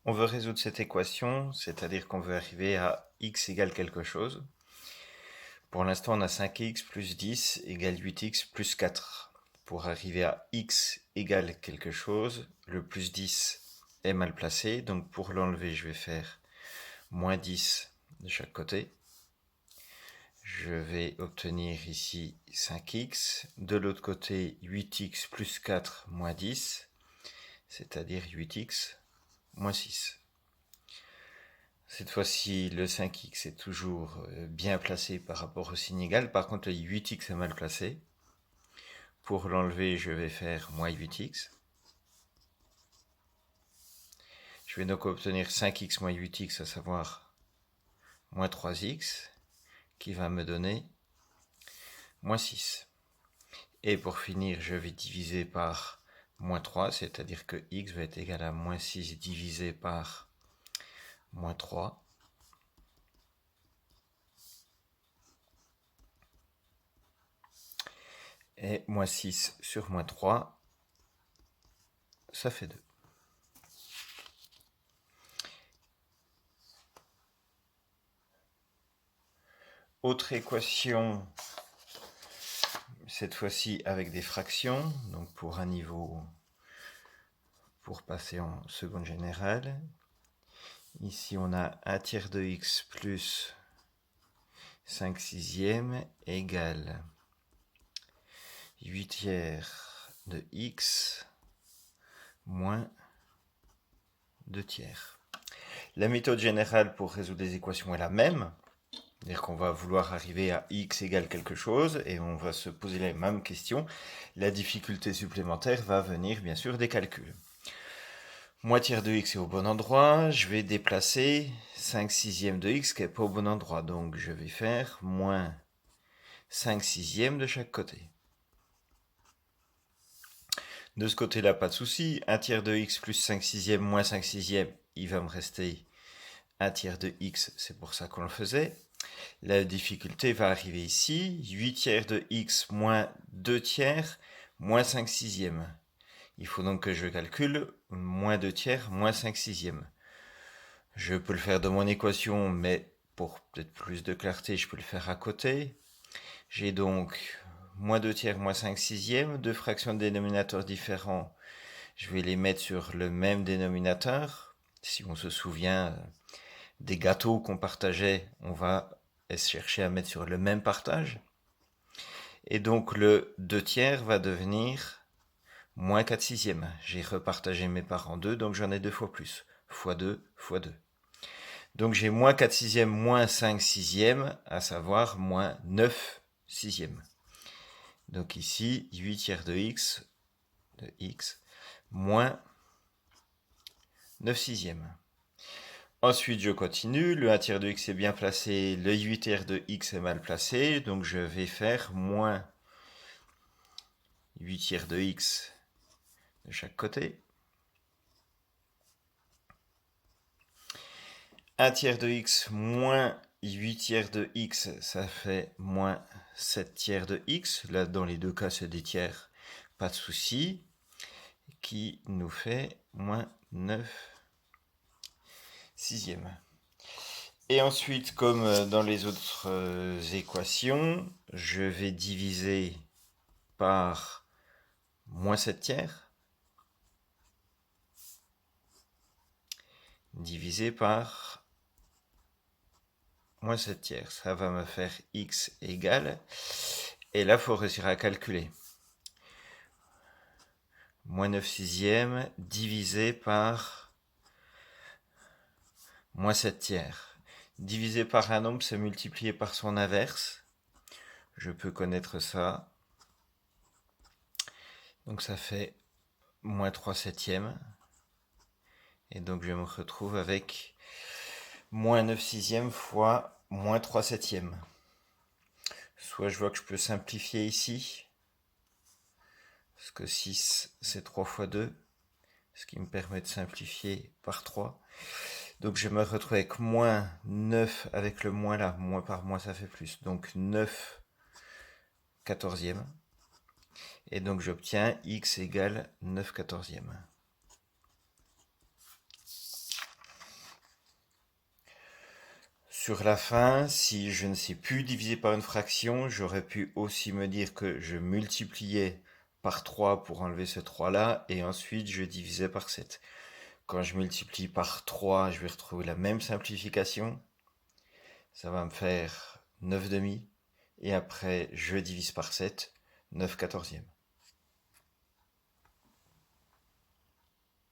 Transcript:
On veut résoudre cette équation, c'est-à-dire qu'on veut arriver à x égale quelque chose. Pour l'instant, on a 5x plus 10 égale 8x plus 4. Pour arriver à x égale quelque chose, le plus 10 est mal placé. Donc pour l'enlever, je vais faire moins 10 de chaque côté. Je vais obtenir ici 5x. De l'autre côté, 8x plus 4 moins 10, c'est-à-dire 8x moins 6. Cette fois-ci, le 5x est toujours bien placé par rapport au signe égal. Par contre, le 8x est mal placé. Pour l'enlever, je vais faire moins 8x. Je vais donc obtenir 5x moins 8x, à savoir moins 3x, qui va me donner moins 6. Et pour finir, je vais diviser par moins 3, c'est-à-dire que x va être égal à moins 6 divisé par moins 3. Et moins 6 sur moins 3, ça fait 2. Autre équation, cette fois-ci avec des fractions, donc pour un niveau, pour passer en seconde générale. Ici, on a 1 tiers de x plus 5 sixièmes égale 8 tiers de x moins 2 tiers. La méthode générale pour résoudre les équations est la même. C'est-à-dire qu'on va vouloir arriver à x égale quelque chose et on va se poser les mêmes questions. La difficulté supplémentaire va venir bien sûr des calculs. Moins tiers de x est au bon endroit, je vais déplacer 5 sixièmes de x qui n'est pas au bon endroit. Donc je vais faire moins 5 sixièmes de chaque côté. De ce côté-là, pas de souci. 1 tiers de x plus 5 sixièmes moins 5 sixièmes, il va me rester 1 tiers de x, c'est pour ça qu'on le faisait. La difficulté va arriver ici, 8 tiers de x moins 2 tiers moins 5 sixièmes. Il faut donc que je calcule moins 2 tiers moins 5 sixièmes. Je peux le faire de mon équation, mais pour peut-être plus de clarté, je peux le faire à côté. J'ai donc moins 2 tiers moins 5 sixièmes, deux fractions de dénominateurs différents. Je vais les mettre sur le même dénominateur. Si on se souvient des gâteaux qu'on partageait, on va chercher à mettre sur le même partage. Et donc le 2 tiers va devenir moins 4 sixièmes. J'ai repartagé mes parts en deux, donc j'en ai 2 fois plus. Fois 2, fois 2. Donc j'ai moins 4 sixièmes moins 5 sixièmes, à savoir moins 9 sixièmes. Donc ici, 8 tiers de x moins 9 sixièmes. Ensuite, je continue. Le 1 tiers de x est bien placé. Le 8 tiers de x est mal placé. Donc, je vais faire moins 8 tiers de x de chaque côté. 1 tiers de x moins 8 tiers de x, ça fait moins 7 tiers de x. Là, dans les deux cas, c'est des tiers. Pas de souci. Qui nous fait moins 9 sixièmes. Et ensuite, comme dans les autres équations, je vais diviser par moins 7 tiers divisé par moins 7 tiers. Ça va me faire x égale. Et là, il faut réussir à calculer. Moins 9 sixièmes divisé par moins 7 tiers. Divisé par un nombre, c'est multiplié par son inverse. Je peux connaître ça. Donc ça fait moins 3 septièmes. Et donc je me retrouve avec moins 9 sixièmes fois moins 3 septièmes. Soit je vois que je peux simplifier ici, parce que 6 c'est 3 fois 2, ce qui me permet de simplifier par 3. Donc je me retrouve avec moins 9 avec le moins là, moins par moins ça fait plus. Donc 9 quatorzièmes. Et donc j'obtiens x égale 9 quatorzièmes. Sur la fin, si je ne sais plus diviser par une fraction, j'aurais pu aussi me dire que je multipliais par 3 pour enlever ce 3-là, et ensuite je divisais par 7. Quand je multiplie par 3, je vais retrouver la même simplification. Ça va me faire 9 demi. Et après, je divise par 7, 9 quatorzièmes.